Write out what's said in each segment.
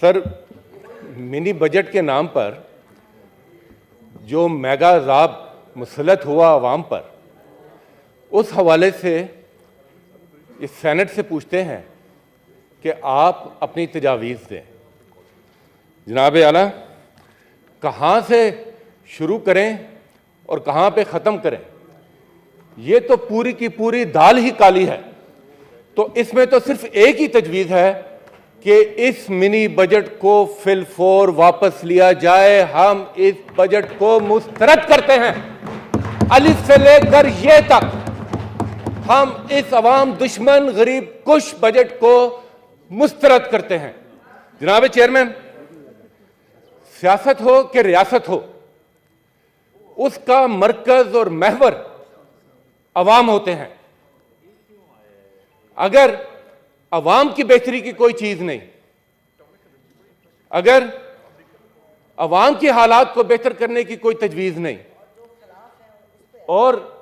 Sir, mini budget के नाम पर जो मेगा अज़ाब मुसल्लत हुआ अवाम पर, उस हवाले से इस सेनेट से पूछते हैं कि आप अपनी तजावीज़ दें। जनाब आला, कहाँ से शुरू करें और कहाँ पे ख़त्म करें, ये तो पूरी की पूरी दाल ही काली है। तो इसमें तो सिर्फ एक ही तजवीज़ है कि इस मिनी बजट को फिलफोर वापस लिया जाए। हम इस बजट को मुस्तरद करते हैं, अलिफ से लेकर ये तक। हम इस अवाम दुश्मन गरीब कुश बजट को मुस्तरद करते हैं। जनाब चेयरमैन, सियासत हो कि रियासत हो, उसका मरकज और महवर अवाम होते हैं। अगर अवाम की बेहतरी की कोई चीज नहीं, अगर अवाम के हालात को बेहतर करने की कोई तजवीज नहीं, और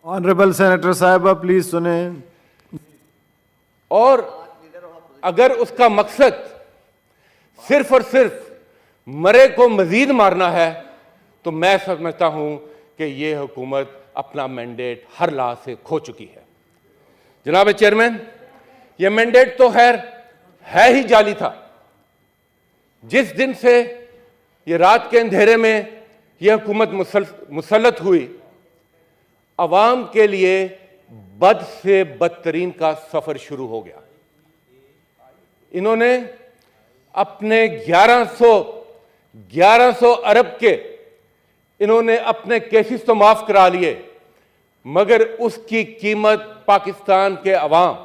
ऑनरेबल सेनेटर साहिबा प्लीज सुने, और अगर उसका मकसद सिर्फ और सिर्फ मरे को मजीद मारना है, तो मैं समझता हूं कि यह हुकूमत अपना मैंडेट हर लिहाज से खो चुकी है। जनाब चेयरमैन, यह मैंडेट तो खैर है ही जाली था। जिस दिन से यह रात के अंधेरे में यह हुकूमत मुसल्लत हुई, अवाम के लिए बद से बदतरीन का सफर शुरू हो गया। इन्होंने अपने 1100 अरब के इन्होंने अपने केसेस तो माफ करा लिए, मगर उसकी कीमत पाकिस्तान के अवाम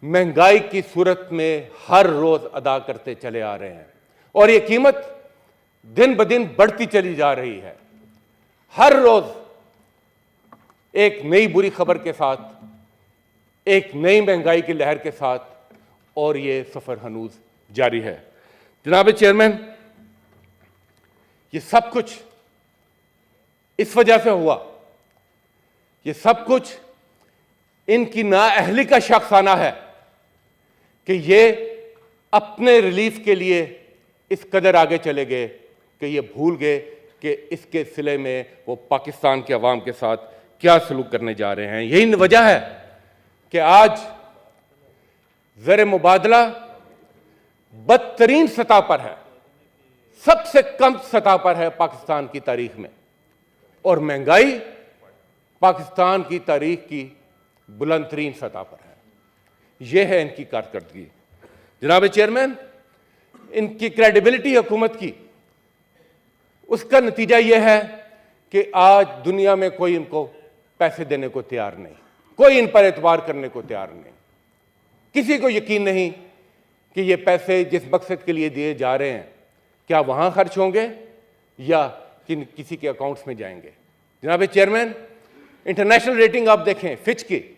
महंगाई की सूरत में हर रोज अदा करते चले आ रहे हैं, और ये कीमत दिन ब दिन बढ़ती चली जा रही है। हर रोज एक नई बुरी खबर के साथ, एक नई महंगाई की लहर के साथ, और ये सफर हनूज जारी है। जनाब चेयरमैन, ये सब कुछ इस वजह से हुआ, ये सब कुछ इनकी नाअहली का शख्साना है कि ये अपने रिलीफ के लिए इस कदर आगे चले गए कि ये भूल गए कि इसके सिले में वो पाकिस्तान के अवाम के साथ क्या सलूक करने जा रहे हैं। यही वजह है कि आज ज़र मुबादला बदतरीन सतह पर है, सबसे कम सतह पर है पाकिस्तान की तारीख में, और महंगाई पाकिस्तान की तारीख की बुलंदतरीन सतह पर है। यह है इनकी कारकर्दगी। जनाब चेयरमैन, इनकी क्रेडिबिलिटी हुकूमत की, उसका नतीजा यह है कि आज दुनिया में कोई इनको पैसे देने को तैयार नहीं, कोई इन पर एतबार करने को तैयार नहीं। किसी को यकीन नहीं कि ये पैसे जिस मकसद के लिए दिए जा रहे हैं, क्या वहां खर्च होंगे या किसी के अकाउंट्स में जाएंगे। जनाब चेयरमैन, इंटरनेशनल रेटिंग आप देखें, फिच की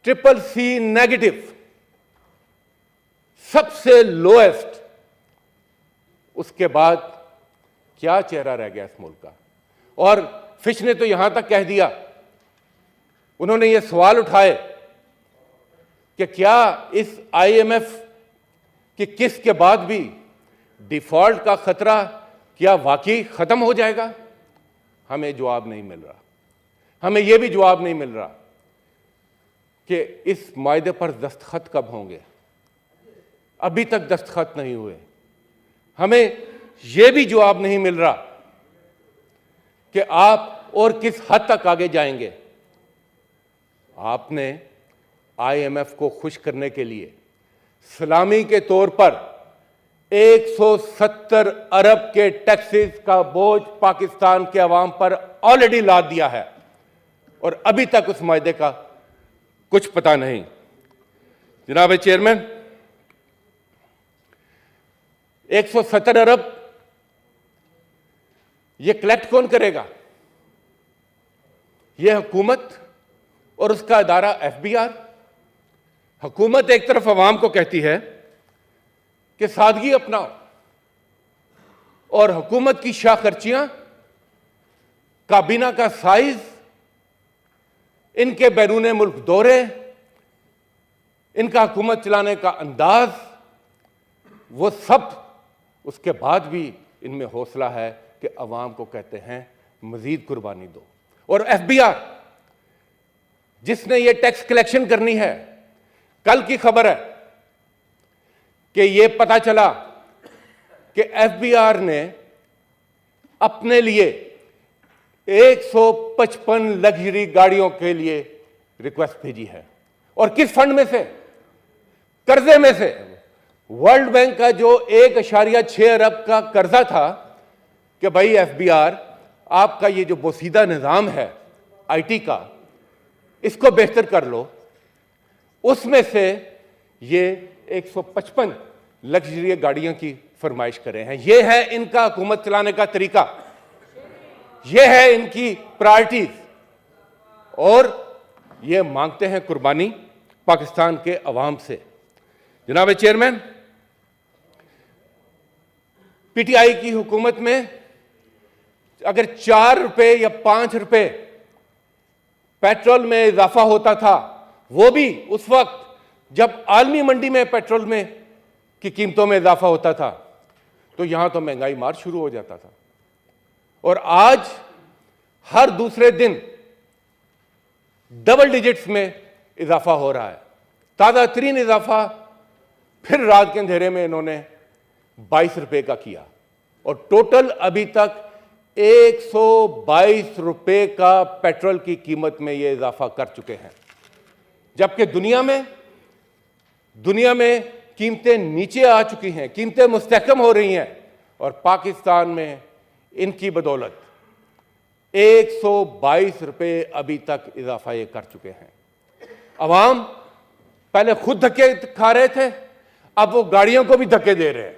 CCC नेगेटिव, सबसे लोएस्ट। उसके बाद क्या चेहरा रह गया इस मुल्क का। और फिच ने तो यहां तक कह दिया, उन्होंने ये सवाल उठाए कि क्या इस IMF की किस्त के बाद भी डिफॉल्ट का खतरा क्या वाकई खत्म हो जाएगा। हमें जवाब नहीं मिल रहा। हमें यह भी जवाब नहीं मिल रहा कि इस मायदे पर दस्तखत कब होंगे। अभी तक दस्तखत नहीं हुए। हमें यह भी जवाब नहीं मिल रहा कि आप और किस हद तक आगे जाएंगे। आपने IMF को खुश करने के लिए सलामी के तौर पर 170 अरब के टैक्सेस का बोझ पाकिस्तान के अवाम पर ऑलरेडी लाद दिया है, और अभी तक उस मायदे का कुछ पता नहीं। जनाब चेयरमैन, 170 अरब ये कलेक्ट कौन करेगा। यह हुकूमत और उसका अदारा FBR। हुकूमत एक तरफ अवाम को कहती है कि सादगी अपनाओ, और हुकूमत की शाह खर्चियां, काबीना का साइज, इनके बैरून मुल्क दौरे, इनका हुकूमत चलाने का अंदाज, वो सब, उसके बाद भी इनमें हौसला है कि अवाम को कहते हैं मजीद कुर्बानी दो। और FBI जिसने ये टैक्स कलेक्शन करनी है, कल की खबर है कि ये पता चला कि FBI ने अपने लिए 155 लग्जरी गाड़ियों के लिए रिक्वेस्ट भेजी है। और किस फंड में से? कर्जे में से। वर्ल्ड बैंक का जो 1.6 अरब का कर्जा था कि भाई FBI, आपका ये जो बोसीदा निज़ाम है IT का, इसको बेहतर कर लो, उसमें से ये 155 लग्जरी गाड़ियों की फरमाइश करे हैं। ये है इनका हुकूमत चलाने का तरीका, ये है इनकी प्रायोरिटीज, और ये मांगते हैं कुर्बानी पाकिस्तान के अवाम से। जनाब चेयरमैन, PTI की हुकूमत में अगर 4 रुपए या 5 रुपए पेट्रोल में इजाफा होता था, वो भी उस वक्त जब आलमी मंडी में पेट्रोल में की कीमतों में इजाफा होता था, तो यहां तो महंगाई मार शुरू हो जाता था। और आज हर दूसरे दिन डबल डिजिट्स में इजाफा हो रहा है। ताज़ा तरीन इजाफा फिर रात के अंधेरे में इन्होंने 22 रुपए का किया, और टोटल अभी तक 122 रुपए का पेट्रोल की कीमत में ये इजाफा कर चुके हैं। जबकि दुनिया में कीमतें नीचे आ चुकी हैं, कीमतें मुस्तहकम हो रही हैं, और पाकिस्तान में इनकी बदौलत 122 रुपए अभी तक इजाफा ये कर चुके हैं। अवाम पहले खुद धक्के खा रहे थे, अब वो गाड़ियों को भी धक्के दे रहे हैं।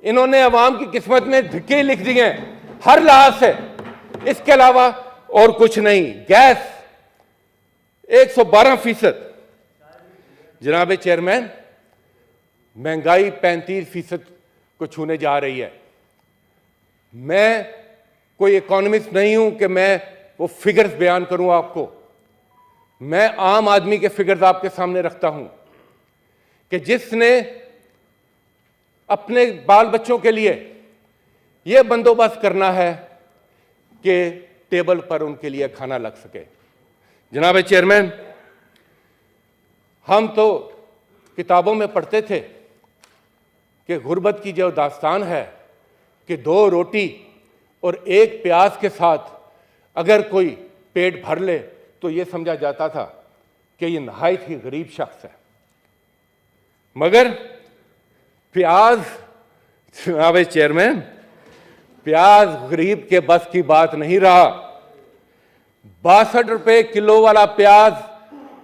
इन्होंने अवाम की किस्मत में धक्के लिख दिए हैं हर लिहाज से, इसके अलावा और कुछ नहीं। गैस 112%। जनाब चेयरमैन, महंगाई 35% को छूने जा रही है। मैं कोई इकोनॉमिस्ट नहीं हूं कि मैं वो फिगर्स बयान करूं आपको। मैं आम आदमी के फिगर्स आपके सामने रखता हूं कि जिसने अपने बाल बच्चों के लिए यह बंदोबस्त करना है कि टेबल पर उनके लिए खाना लग सके। जनाब चेयरमैन, हम तो किताबों में पढ़ते थे कि गुर्बत की जो दास्तान है कि 2 रोटी और 1 प्याज के साथ अगर कोई पेट भर ले तो यह समझा जाता था कि यह नहायत ही गरीब शख्स है। मगर प्याज, जनाब चेयरमैन, प्याज गरीब के बस की बात नहीं रहा। 62 रुपए किलो वाला प्याज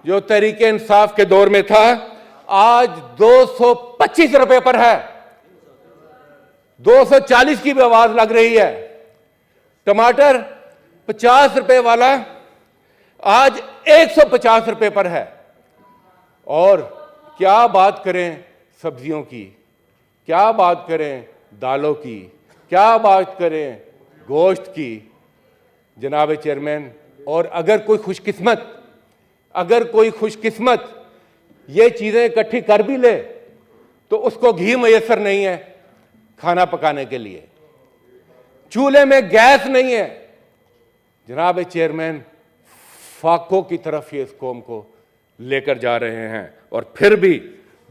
जो तहरीके इंसाफ के दौर में था, आज 225 रुपए पर है। 240 की भी आवाज लग रही है। टमाटर 50 रुपए वाला आज 150 रुपए पर है। और क्या बात करें सब्जियों की, क्या बात करें दालों की, क्या बात करें गोश्त की। जनाब चेयरमैन, और अगर कोई खुशकिस्मत ये चीजें इकट्ठी कर भी ले तो उसको घी मैसर नहीं है खाना पकाने के लिए, चूल्हे में गैस नहीं है। जनाब चेयरमैन, फाकों की तरफ ये इस कौम को लेकर जा रहे हैं, और फिर भी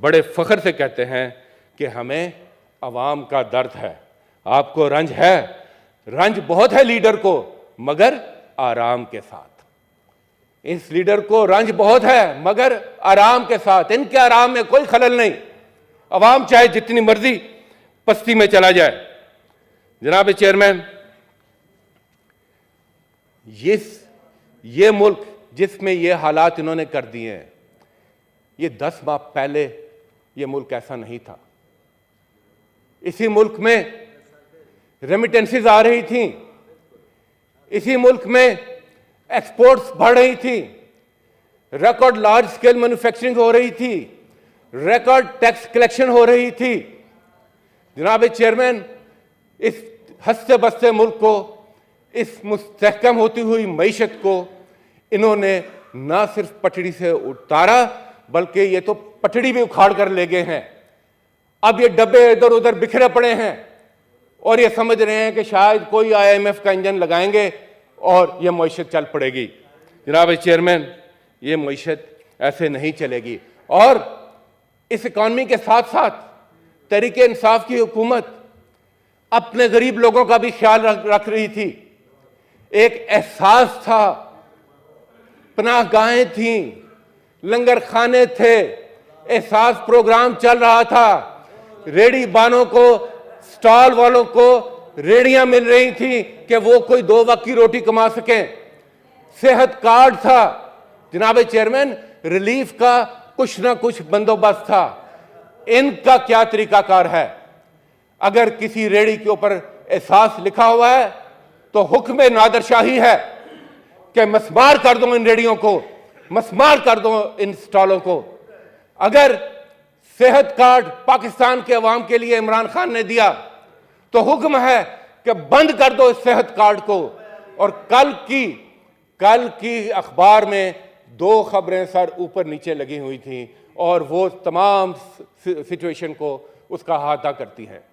बड़े फख्र से कहते हैं कि हमें अवाम का दर्द है। आपको रंज है, रंज बहुत है लीडर को, मगर आराम के साथ। इस लीडर को रंज बहुत है मगर आराम के साथ। इनके आराम में कोई खलल नहीं। अवाम चाहे जितनी मर्जी पस्ती में चला जाए। जनाब चेयरमैन, ये मुल्क जिसमें ये हालात इन्होंने कर दिए हैं, ये 10 माह पहले ये मुल्क ऐसा नहीं था। इसी मुल्क में रेमिटेंसेस आ रही थी, इसी मुल्क में एक्सपोर्ट्स बढ़ रही थी, रिकॉर्ड लार्ज स्केल मैन्युफैक्चरिंग हो रही थी, रिकॉर्ड टैक्स कलेक्शन हो रही थी। जनाब चेयरमैन, इस हंसते बसते मुल्क को, इस मुस्तहकम होती हुई मईशत को इन्होंने ना सिर्फ पटड़ी से उतारा बल्कि ये तो पटड़ी भी उखाड़ कर ले गए हैं। अब ये डब्बे इधर उधर बिखरे पड़े हैं और ये समझ रहे हैं कि शायद कोई IMF का इंजन लगाएंगे और ये मईशत चल पड़ेगी। जनाब चेयरमैन, ये मईशत ऐसे नहीं चलेगी। और इस इकॉनमी के साथ साथ तहरीक इंसाफ की हुकूमत अपने गरीब लोगों का भी ख्याल रख रही थी। एक एहसास था, पनाहगाहें थीं, लंगर खाने थे, एहसास प्रोग्राम चल रहा था, रेडी बानों को, स्टॉल वालों को रेडियां मिल रही थी कि वो कोई 2 वक्त की रोटी कमा सकें। सेहत कार्ड था। जनाब चेयरमैन, रिलीफ का कुछ ना कुछ बंदोबस्त था। इनका क्या तरीकाकार है? अगर किसी रेडी के ऊपर एहसास लिखा हुआ है तो हुक्म नादरशाही है कि मस्मार कर दो इन रेडियों को, मस्मार कर दो इन स्टॉलों को। अगर सेहत कार्ड पाकिस्तान के अवाम के लिए इमरान खान ने दिया तो हुक्म है कि बंद कर दो इस सेहत कार्ड को। और कल की अखबार में 2 खबरें सर ऊपर नीचे लगी हुई थी और वो तमाम सिचुएशन को उसका अहाता करती है।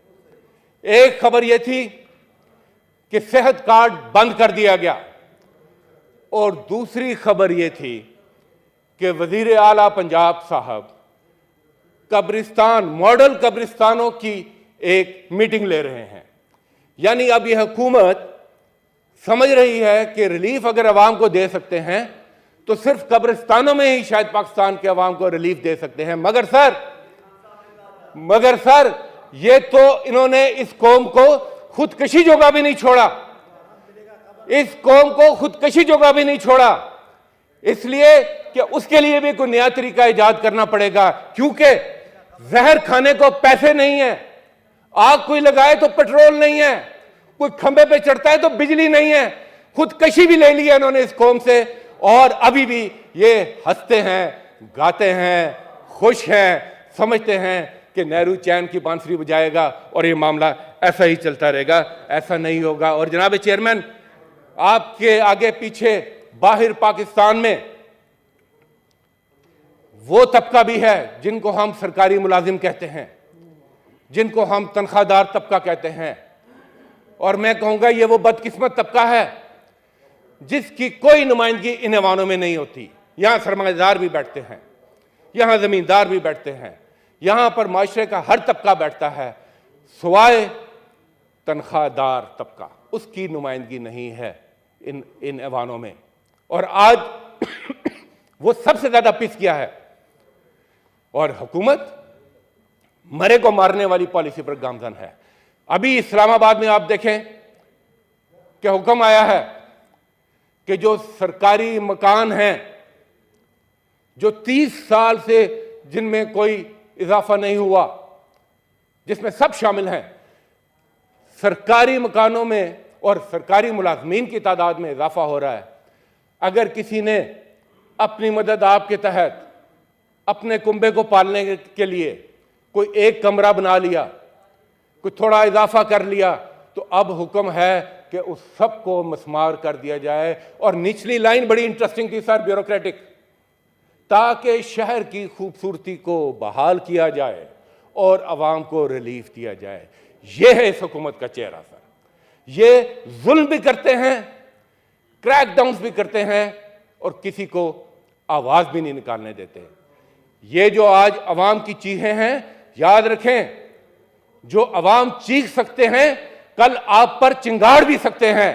एक खबर यह थी कि सेहत कार्ड बंद कर दिया गया और दूसरी खबर यह थी कि वजीर आला पंजाब साहब कब्रिस्तान, मॉडल कब्रिस्तानों की एक मीटिंग ले रहे हैं। यानी अब यह हुकूमत समझ रही है कि रिलीफ अगर अवाम को दे सकते हैं तो सिर्फ कब्रिस्तानों में ही शायद पाकिस्तान के अवाम को रिलीफ दे सकते हैं। मगर सर ये तो इन्होंने इस कौम को खुदकशी जोगा भी नहीं छोड़ा, इस कौम को खुदकशी जोगा भी नहीं छोड़ा, इसलिए कि उसके लिए भी कोई नया तरीका इजाद करना पड़ेगा। क्योंकि जहर खाने को पैसे नहीं है, आग कोई लगाए तो पेट्रोल नहीं है, कोई खंबे पे चढ़ता है तो बिजली नहीं है। खुदकशी भी ले ली है इन्होंने इस कौम से और अभी भी ये हंसते हैं, गाते हैं, खुश हैं, समझते हैं कि नेहरू चैन की बांसुरी बजाएगा और ये मामला ऐसा ही चलता रहेगा। ऐसा नहीं होगा। और जनाब चेयरमैन, आपके आगे पीछे बाहर पाकिस्तान में वो तबका भी है जिनको हम सरकारी मुलाजिम कहते हैं, जिनको हम तनख्वाहदार तबका कहते हैं। और मैं कहूंगा ये वो बदकिस्मत तबका है जिसकी कोई नुमाइंदगी इन ऐवानों में नहीं होती। यहां सरमाएदार भी बैठते हैं, यहां जमींदार भी बैठते हैं, यहां पर माशरे का हर तबका बैठता है, सिवाय तनख्वाहदार तबका, उसकी नुमाइंदगी नहीं है इन ऐवानों में। और आज वो सबसे ज्यादा पिस गया है और हुकूमत मरे को मारने वाली पॉलिसी पर गामजन है। अभी इस्लामाबाद में आप देखें कि हुक्म आया है कि जो सरकारी मकान हैं, जो 30 साल से जिनमें कोई इजाफा नहीं हुआ, जिसमें सब शामिल हैं, सरकारी मकानों में और सरकारी मुलाजमीन की तादाद में इजाफा हो रहा है। अगर किसी ने अपनी मदद आपके तहत अपने कुंबे को पालने के लिए कोई एक कमरा बना लिया, कोई थोड़ा इजाफा कर लिया, तो अब हुक्म है कि उस सब को मस्मार कर दिया जाए। और निचली लाइन बड़ी इंटरेस्टिंग थी सर, ब्यूरोक्रेटिक, ताकि शहर की खूबसूरती को बहाल किया जाए और अवाम को रिलीफ दिया जाए। यह है इस हुकूमत का चेहरा सर। ये जुल्म भी करते हैं, क्रैकडाउन भी करते हैं और किसी को आवाज भी नहीं निकालने देते। ये जो आज अवाम की चीखें हैं, याद रखें, जो अवाम चीख सकते हैं कल आप पर चिंगाड़ भी सकते हैं।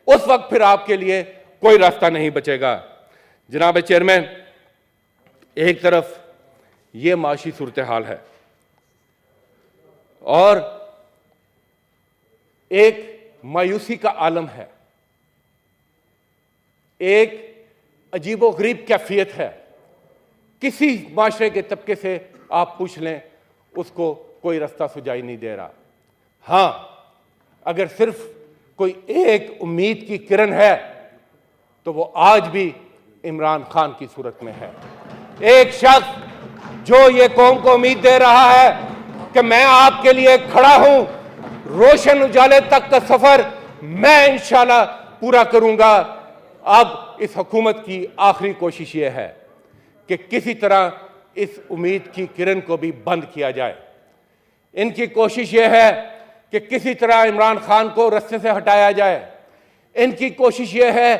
उस वक्त फिर आपके लिए कोई रास्ता नहीं बचेगा। जनाब चेयरमैन, एक तरफ ये माशी सूरत हाल है और एक मायूसी का आलम है, एक अजीबोगरीब कैफियत है। किसी माशरे के तबके से आप पूछ लें, उसको कोई रास्ता सुझाई नहीं दे रहा। हां, अगर सिर्फ कोई एक उम्मीद की किरण है तो वो आज भी इमरान खान की सूरत में है। एक शख्स जो ये कौम को उम्मीद दे रहा है कि मैं आपके लिए खड़ा हूं, रोशन उजाले तक का सफर मैं इंशाल्लाह पूरा करूंगा। अब इस हुकूमत की आखिरी कोशिश यह है कि किसी तरह इस उम्मीद की किरण को भी बंद किया जाए। इनकी कोशिश यह है कि किसी तरह इमरान खान को रास्ते से हटाया जाए। इनकी कोशिश यह है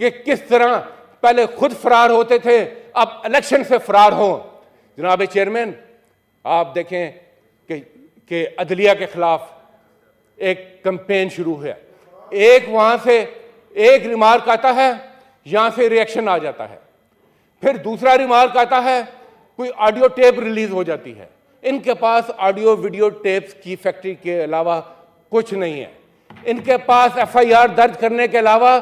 कि किस तरह पहले खुद फरार होते थे, अब इलेक्शन से फरार हों। जनाब चेयरमैन, आप देखें कि अदलिया के खिलाफ एक कैंपेन शुरू है। एक वहां से एक रिमार्क आता है, यहां से रिएक्शन आ जाता है, फिर दूसरा रिमार्क आता है, कोई ऑडियो टेप रिलीज हो जाती है। इनके पास ऑडियो वीडियो टेप्स की फैक्ट्री के अलावा कुछ नहीं है। इनके पास एफआईआर दर्ज करने के अलावा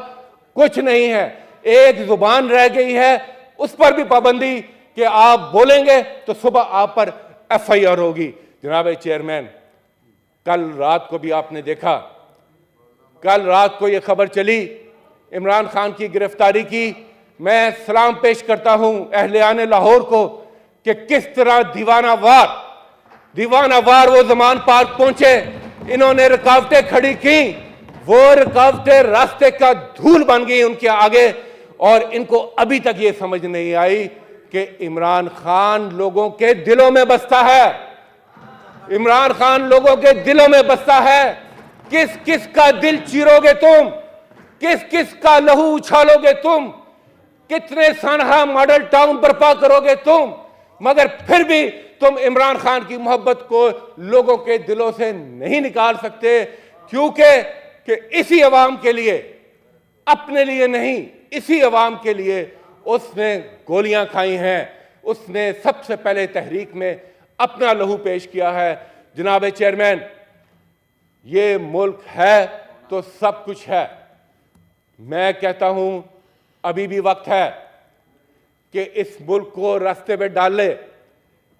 कुछ नहीं है। एक जुबान रह गई है, उस पर भी पाबंदी कि आप बोलेंगे तो सुबह आप पर एफआईआर होगी। जनाब चेयरमैन, कल रात को भी आपने देखा, कल रात को यह खबर चली इमरान खान की गिरफ्तारी की। मैं सलाम पेश करता हूं अहले लाहौर को कि किस तरह दीवानावार वो जमान पार्क पहुंचे, इन्होंने रुकावटें खड़ी की, वो रुकावटें रास्ते का धूल बन गई उनके आगे, और इनको अभी तक ये समझ नहीं आई कि इमरान खान लोगों के दिलों में बसता है। इमरान खान लोगों के दिलों में बसता है। किस किस का दिल चीरोगे तुम, किस किस का लहू उछालोगे तुम, कितने सनहा मॉडल टाउन बर्पा करोगे तुम, मगर फिर भी तुम इमरान खान की मोहब्बत को लोगों के दिलों से नहीं निकाल सकते, क्योंकि इसी अवाम के लिए, अपने लिए नहीं, इसी अवाम के लिए उसने गोलियां खाई हैं। उसने सबसे पहले तहरीक में अपना लहू पेश किया है। जनाब चेयरमैन, ये मुल्क है तो सब कुछ है। मैं कहता हूं अभी भी वक्त है कि इस मुल्क को रास्ते पे डाल ले।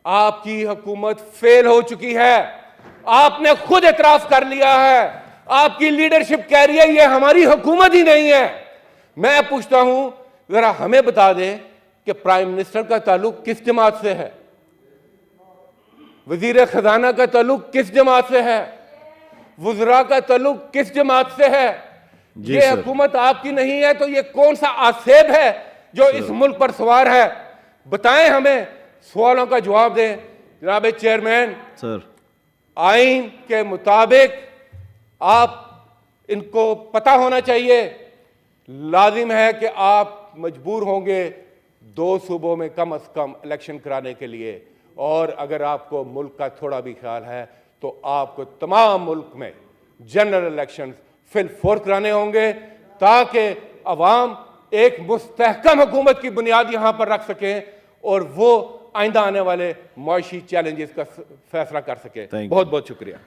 आपकी हुकूमत फेल हो चुकी है, आपने खुद एतराफ कर लिया है। आपकी लीडरशिप कह रही है ये हमारी हुकूमत ही नहीं है। मैं पूछता हूं, जरा हमें बता दें कि प्राइम मिनिस्टर का ताल्लुक किस जमात से है, वजीर खजाना का ताल्लुक किस जमात से है, वुज़रा का ताल्लुक किस जमात से है? ये हुकूमत आपकी नहीं है तो ये कौन सा आसेब है जो इस मुल्क पर सवार है? बताएं हमें, सवालों का जवाब दें। जनाब चेयरमैन, सर, आइन के मुताबिक आप इनको पता होना चाहिए, लाजिम है कि आप मजबूर होंगे 2 सूबों में कम से कम इलेक्शन कराने के लिए, और अगर आपको मुल्क का थोड़ा भी ख्याल है तो आपको तमाम मुल्क में जनरल इलेक्शन फिल फोर कराने होंगे, ताकि अवाम एक मुस्तहकम हुकूमत की बुनियाद यहां पर रख सकें और वो आइंदा आने वाले मुआशी चैलेंजेस का फैसला कर सके। बहुत बहुत शुक्रिया।